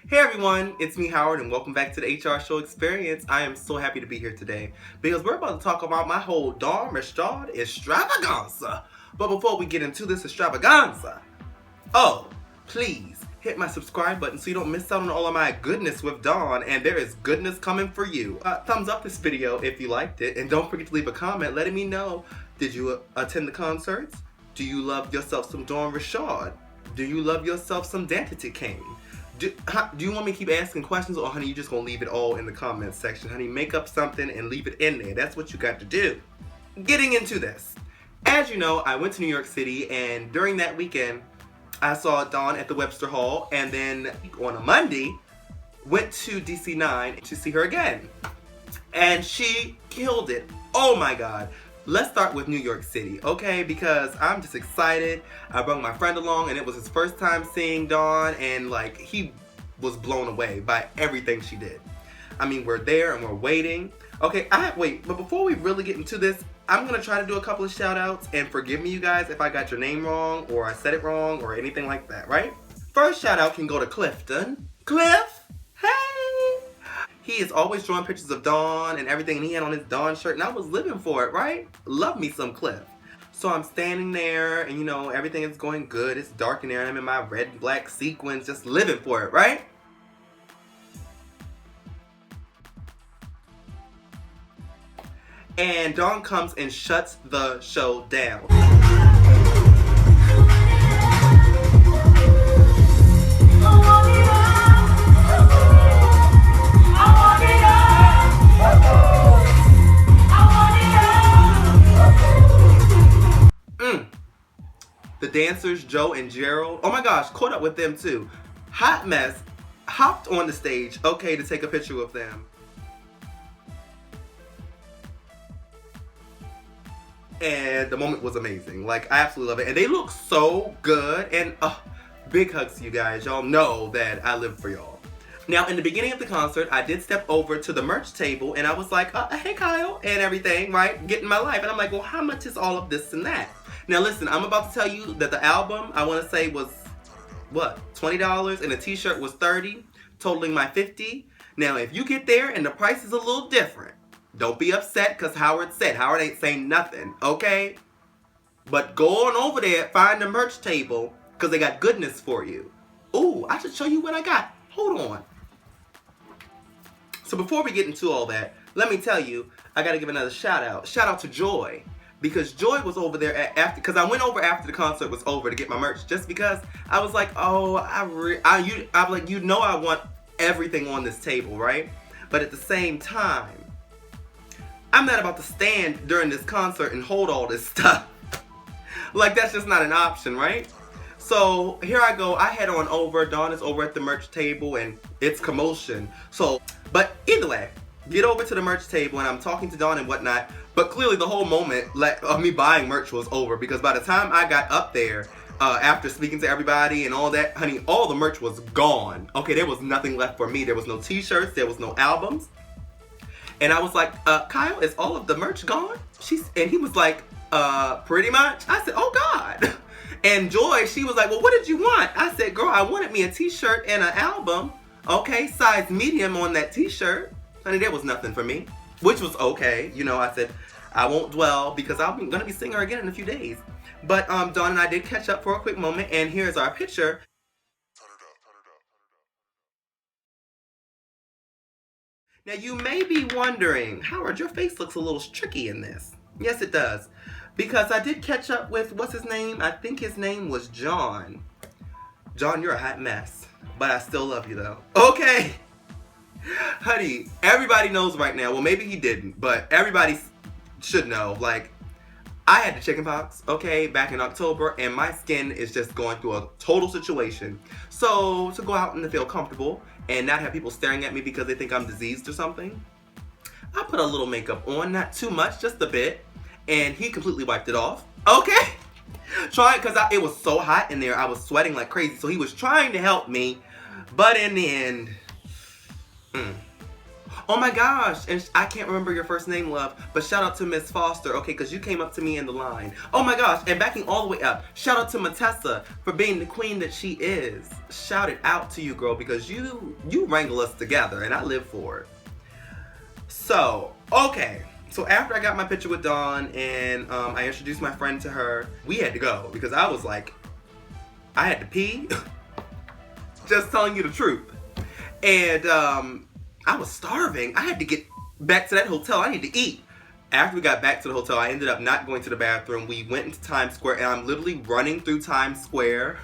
Hey everyone, it's me Howard and welcome back to the HR Show Experience. I am so happy to be here today because we're about to talk about my whole D WN Extravaganza. But before we get into this extravaganza, please hit my subscribe button so you don't miss out on all of my goodness with Dawn, and there is goodness coming for you. Thumbs up this video if you liked it, and don't forget to leave a comment letting me know, did you attend the concerts? Do you love yourself some Dawn Rashad? Do you love yourself some Dantity Kane? Do you want me to keep asking questions, or honey, you just gonna leave it all in the comments section? Honey, make up something and leave it in there. That's what you got to do. Getting into this. As you know, I went to New York City, and during that weekend, I saw Dawn at the Webster Hall, and then on a Monday, went to DC9 to see her again. And she killed it. Oh my God. Let's start with New York City, okay? Because I'm just excited. I brought my friend along, and it was his first time seeing Dawn, and like, he was blown away by everything she did. I mean, we're there and we're waiting. Okay, wait, but before we really get into this, I'm gonna try to do a couple of shout outs, and forgive me, you guys, if I got your name wrong, or I said it wrong, or anything like that, right? First shout out can go to Clifton. Cliff, hey! He is always drawing pictures of Dawn and everything, and he had on his Dawn shirt, and I was living for it, right? Love me some Cliff. So I'm standing there, and you know, everything is going good. It's dark in there, and I'm in my red and black sequins, just living for it, right? And Dawn comes and shuts the show down. The dancers, Joe and Gerald, oh my gosh, caught up with them too. Hot mess, hopped on the stage, okay, to take a picture with them. And the moment was amazing. Like, I absolutely love it. And they look so good. And big hugs to you guys. Y'all know that I live for y'all. Now, in the beginning of the concert, I did step over to the merch table, and I was like, hey Kyle, and everything, right? Getting my life. And I'm like, well, how much is all of this and that? Now listen, I'm about to tell you that the album, I want to say, was, what, $20, and the t-shirt was $30, totaling my $50. Now, if you get there and the price is a little different, don't be upset, because Howard said. Howard ain't saying nothing, okay? But go on over there, find the merch table, because they got goodness for you. Ooh, I should show you what I got. Hold on. So before we get into all that, let me tell you, I got to give another shout out. Shout out to Joy. Because Joy was over there after, because I went over after the concert was over to get my merch, just because I was like, oh, I'm like, you know, I want everything on this table, right? But at the same time, I'm not about to stand during this concert and hold all this stuff. Like, that's just not an option, right? So here I go. I head on over. Dawn is over at the merch table, and it's commotion. So, but either way, get over to the merch table, and I'm talking to Dawn and whatnot. But clearly the whole moment of me buying merch was over, because by the time I got up there, after speaking to everybody and all that, honey, all the merch was gone. Okay, there was nothing left for me. There was no t-shirts. There was no albums. And I was like, Kyle, is all of the merch gone? And he was like, pretty much. I said, oh God. And Joy, she was like, well, what did you want? I said, girl, I wanted me a t-shirt and an album. Okay, size medium on that t-shirt. Honey, there was nothing for me, which was okay. You know, I said, I won't dwell, because I'm going to be seeing her again in a few days. But Dawn and I did catch up for a quick moment, and here's our picture. Now, you may be wondering, Howard, your face looks a little tricky in this. Yes, it does. Because I did catch up with, what's his name? I think his name was John. John, you're a hot mess. But I still love you, though. Okay. Honey, everybody knows right now. Well, maybe he didn't, but everybody should know. Like, I had the chickenpox, okay, back in October, and my skin is just going through a total situation. So, to go out and to feel comfortable and not have people staring at me because they think I'm diseased or something, I put a little makeup on, not too much, just a bit, and he completely wiped it off. Okay? Because it was so hot in there, I was sweating like crazy, so he was trying to help me, but in the end, Oh my gosh, and I can't remember your first name, love, but shout out to Miss Foster, okay, because you came up to me in the line. Oh my gosh, and backing all the way up, shout out to Matessa for being the queen that she is. Shout it out to you, girl, because you wrangle us together, and I live for it. So, okay. So after I got my picture with Dawn and I introduced my friend to her, we had to go because I was like, I had to pee. Just telling you the truth. And I was starving. I had to get back to that hotel. I need to eat. After we got back to the hotel, I ended up not going to the bathroom. We went into Times Square, and I'm literally running through Times Square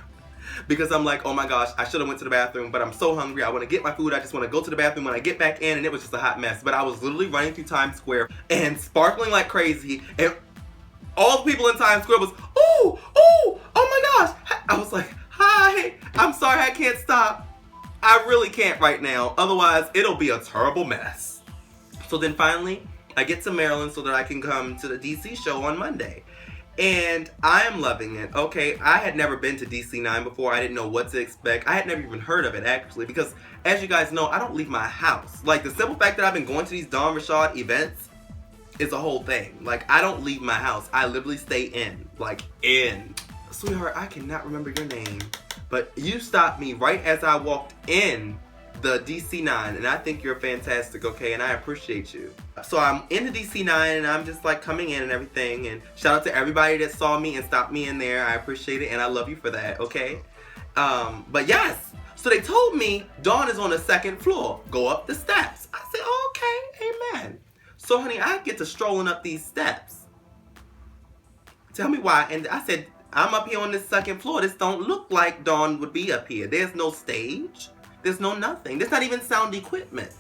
because I'm like, oh my gosh, I should have went to the bathroom, but I'm so hungry. I want to get my food. I just want to go to the bathroom when I get back in, and it was just a hot mess. But I was literally running through Times Square and sparkling like crazy, and all the people in Times Square was, oh my gosh. I was like, hi, I'm sorry I can't stop. I really can't right now. Otherwise, it'll be a terrible mess. So then finally, I get to Maryland so that I can come to the DC show on Monday. And I am loving it. Okay, I had never been to DC9 before. I didn't know what to expect. I had never even heard of it, actually, because as you guys know, I don't leave my house. Like, the simple fact that I've been going to these Dawn Rashad events is a whole thing. Like, I don't leave my house. I literally stay in. Like, in. Sweetheart, I cannot remember your name, but you stopped me right as I walked in the DC9, and I think you're fantastic, okay, and I appreciate you. So I'm in the DC9, and I'm just like coming in and everything, and shout out to everybody that saw me and stopped me in there. I appreciate it, and I love you for that, okay? But yes, so they told me Dawn is on the second floor. Go up the steps. I said, okay, amen. So honey, I get to strolling up these steps. Tell me why, and I said, I'm up here on this second floor. This don't look like Dawn would be up here. There's no stage. There's no nothing. There's not even sound equipment.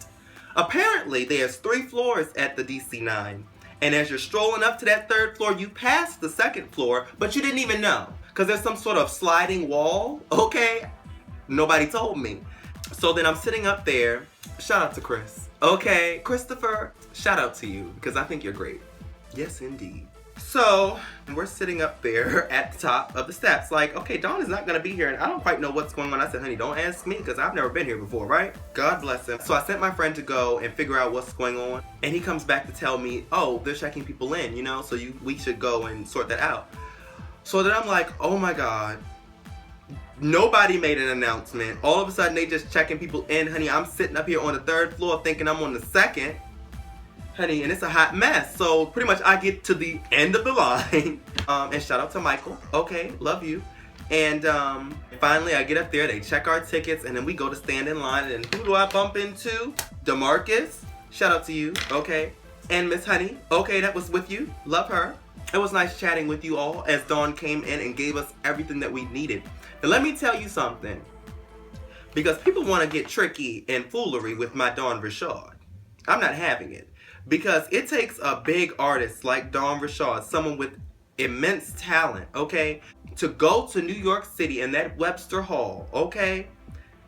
Apparently, there's 3 floors at the DC9. And as you're strolling up to that 3rd floor, you pass the 2nd floor, but you didn't even know. Because there's some sort of sliding wall, okay? Nobody told me. So then I'm sitting up there. Shout out to Chris. Okay, Christopher, shout out to you, because I think you're great. Yes, indeed. So, we're sitting up there at the top of the steps like, okay, Dawn is not going to be here, and I don't quite know what's going on. I said, honey, don't ask me, because I've never been here before, right? God bless him. So I sent my friend to go and figure out what's going on, and he comes back to tell me, oh, they're checking people in, you know, so we should go and sort that out. So then I'm like, oh my God. Nobody made an announcement. All of a sudden, they just checking people in, honey. I'm sitting up here on the 3rd floor thinking I'm on the 2nd. Honey, and it's a hot mess. So pretty much I get to the end of the line. And shout out to Michael. Okay, love you. And finally I get up there, they check our tickets, and then we go to stand in line. And who do I bump into? DeMarcus. Shout out to you. Okay. And Miss Honey. Okay, that was with you. Love her. It was nice chatting with you all as Dawn came in and gave us everything that we needed. And let me tell you something. Because people want to get tricky and foolery with my Dawn Rashad. I'm not having it. Because it takes a big artist like Dawn Rashad, someone with immense talent, okay, to go to New York City in that Webster Hall, okay,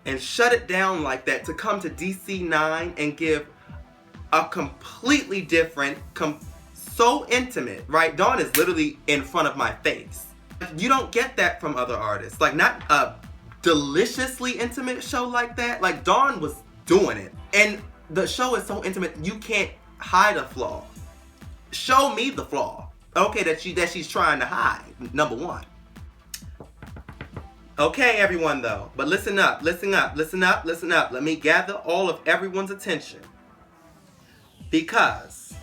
and shut it down like that, to come to DC9 and give a completely different, so intimate, right? Dawn is literally in front of my face. You don't get that from other artists. Like, not a deliciously intimate show like that. Like, Dawn was doing it. And the show is so intimate, you can't hide a flaw. Show me the flaw, okay, that she's trying to hide. Number one. Okay, everyone, though, but listen up, listen up, listen up, listen up. Let me gather all of everyone's attention, because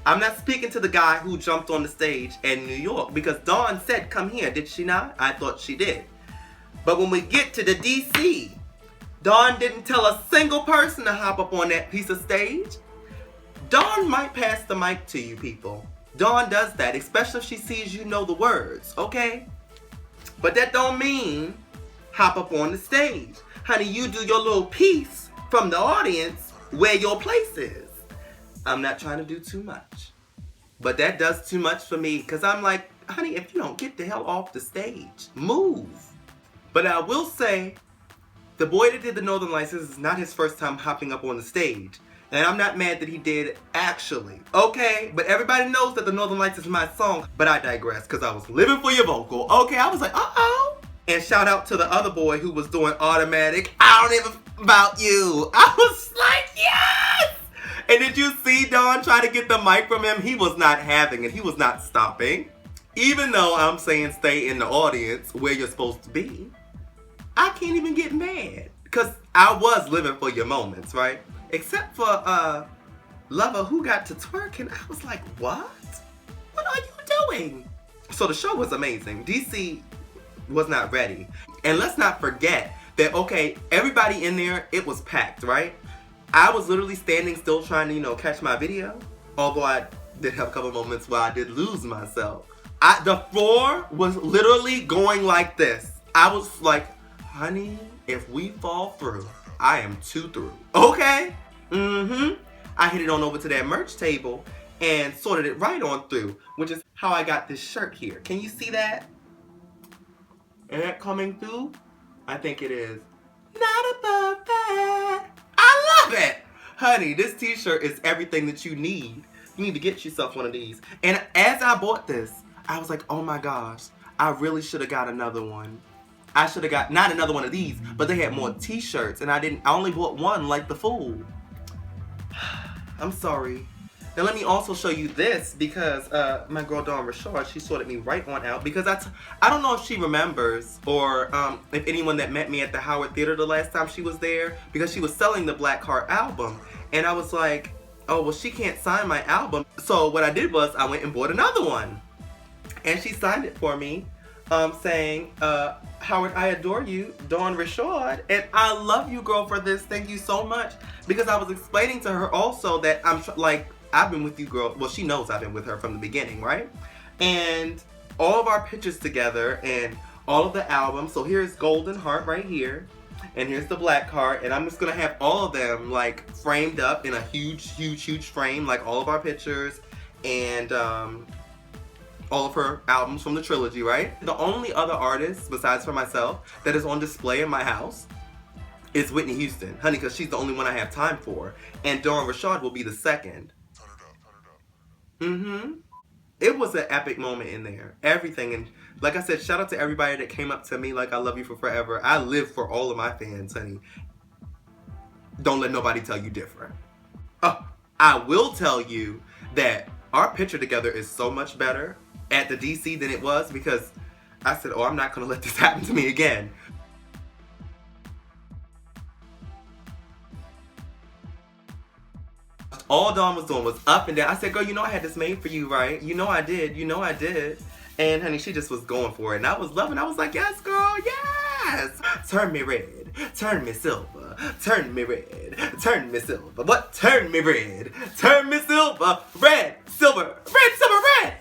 I'm not speaking to the guy who jumped on the stage in New York, because Dawn said, come here, did she not? I thought she did. But when we get to the DC, Dawn didn't tell a single person to hop up on that piece of stage. Dawn might pass the mic to you people. Dawn does that, especially if she sees you know the words, okay? But that don't mean hop up on the stage. Honey, you do your little piece from the audience where your place is. I'm not trying to do too much. But that does too much for me, because I'm like, honey, if you don't get the hell off the stage, move. But I will say, the boy that did the Northern Lights, this is not his first time hopping up on the stage. And I'm not mad that he did, actually. Okay? But everybody knows that the Northern Lights is my song. But I digress, because I was living for your vocal. Okay, I was like, uh-oh. And shout out to the other boy who was doing Automatic. I don't even about you. I was like, yes! And did you see Dawn try to get the mic from him? He was not having it. He was not stopping. Even though I'm saying stay in the audience where you're supposed to be, I can't even get mad. Because I was living for your moments, right? Except for Lover who got to twerk, and I was like, what? What are you doing? So the show was amazing. DC was not ready. And let's not forget that, okay, everybody in there, it was packed, right? I was literally standing still trying to, catch my video. Although I did have a couple moments where I did lose myself. The floor was literally going like this. I was like, honey, if we fall through, I am 2 through. Okay? I hit it on over to that merch table and sorted it right on through, which is how I got this shirt here. Can you see that? Is that coming through? I think it is. Not above that. I love it! Honey, this t-shirt is everything that you need. You need to get yourself one of these. And as I bought this, I was like, oh my gosh, I really should have got another one. I should have got, not another one of these, but they had more t-shirts and I only bought one like the fool. I'm sorry. Now let me also show you this because my girl Dawn Richard, she sorted me right on out because I don't know if she remembers or if anyone that met me at the Howard Theater the last time she was there, because she was selling the Black Heart album and I was like, oh well, she can't sign my album. So what I did was I went and bought another one and she signed it for me saying, Howard, I adore you, Dawn Richard, and I love you, girl, for this. Thank you so much. Because I was explaining to her also that I've been with you, girl. Well, she knows I've been with her from the beginning, right? And all of our pictures together and all of the albums. So here's Golden Heart right here. And here's the Black Heart. And I'm just going to have all of them like framed up in a huge, huge, huge frame. Like all of our pictures and all of her albums from the trilogy, right? The only other artist besides for myself that is on display in my house is Whitney Houston. Honey, because she's the only one I have time for. And Dawn Richard will be the second. It was an epic moment in there. Everything. And like I said, shout out to everybody that came up to me like I love you for forever. I live for all of my fans, honey. Don't let nobody tell you different. I will tell you that our picture together is so much better at the DC than it was because I said, oh, I'm not going to let this happen to me again. All Dawn was doing was up and down. I said, girl, you know I had this made for you, right? You know I did. You know I did. And honey, she just was going for it. And I was loving it. I was like, yes, girl, yes. Turn me red. Turn me silver. Turn me red. Turn me silver. What? Turn me red. Turn me silver. Red, silver, red.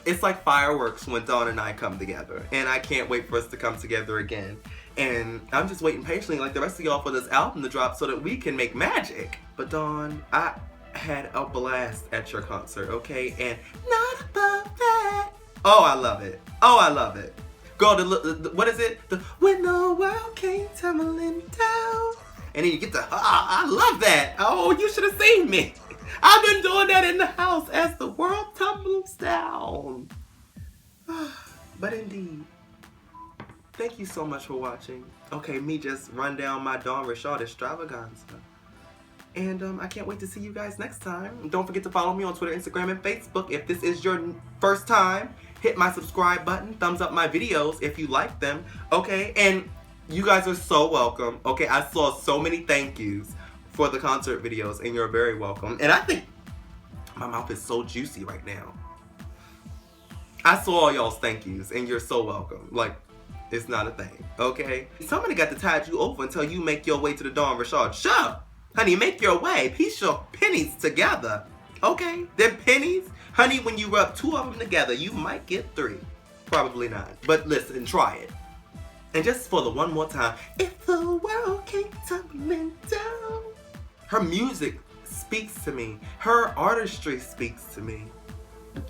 It's like fireworks when Dawn and I come together. And I can't wait for us to come together again. And I'm just waiting patiently like the rest of y'all for this album to drop so that we can make magic. But Dawn, I had a blast at your concert, okay? And not above that. Oh, I love it. Oh, I love it. Girl, what is it? When the world came tumbling down. And then you get the, I love that. Oh, you should have seen me. I've been doing that in the house as the world tumbles down. But indeed, thank you so much for watching. Okay, me just run down my Dawn Richard Extravaganza. And I can't wait to see you guys next time. Don't forget to follow me on Twitter, Instagram, and Facebook. If this is your first time, hit my subscribe button. Thumbs up my videos if you like them. Okay, and you guys are so welcome. Okay, I saw so many thank yous for the concert videos, and you're very welcome. And I think my mouth is so juicy right now. I saw all y'all's thank yous, and you're so welcome. Like, it's not a thing, okay? Somebody got to tide you over until you make your way to the Dawn Richard show. Honey, make your way. Piece your pennies together, okay? Them pennies, honey, when you rub 2 of them together, you might get 3. Probably not. But listen, try it. And just for the one more time, if the world came tumbling down. Her music speaks to me. Her artistry speaks to me.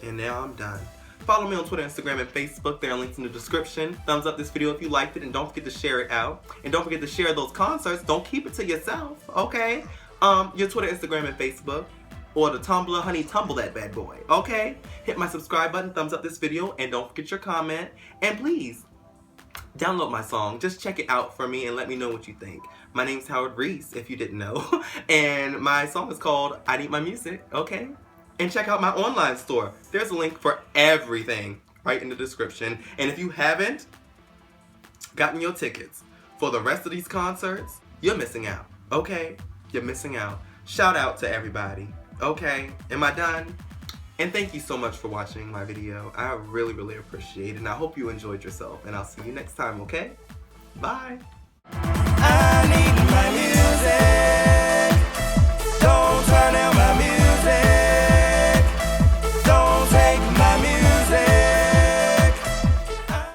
And now I'm done. Follow me on Twitter, Instagram, and Facebook. There are links in the description. Thumbs up this video if you liked it, and don't forget to share it out. And don't forget to share those concerts. Don't keep it to yourself, okay? Your Twitter, Instagram, and Facebook. Or the Tumblr, honey, tumble that bad boy, okay? Hit my subscribe button, thumbs up this video, and don't forget your comment. And please, download my song. Just check it out for me and let me know what you think. My name's Howard Reese, if you didn't know. And my song is called I Need My Music, okay? And check out my online store. There's a link for everything right in the description. And if you haven't gotten your tickets for the rest of these concerts, you're missing out, okay? You're missing out. Shout out to everybody, okay? Am I done? And thank you so much for watching my video. I really, really appreciate it. And I hope you enjoyed yourself. And I'll see you next time, okay? Bye. I need my music.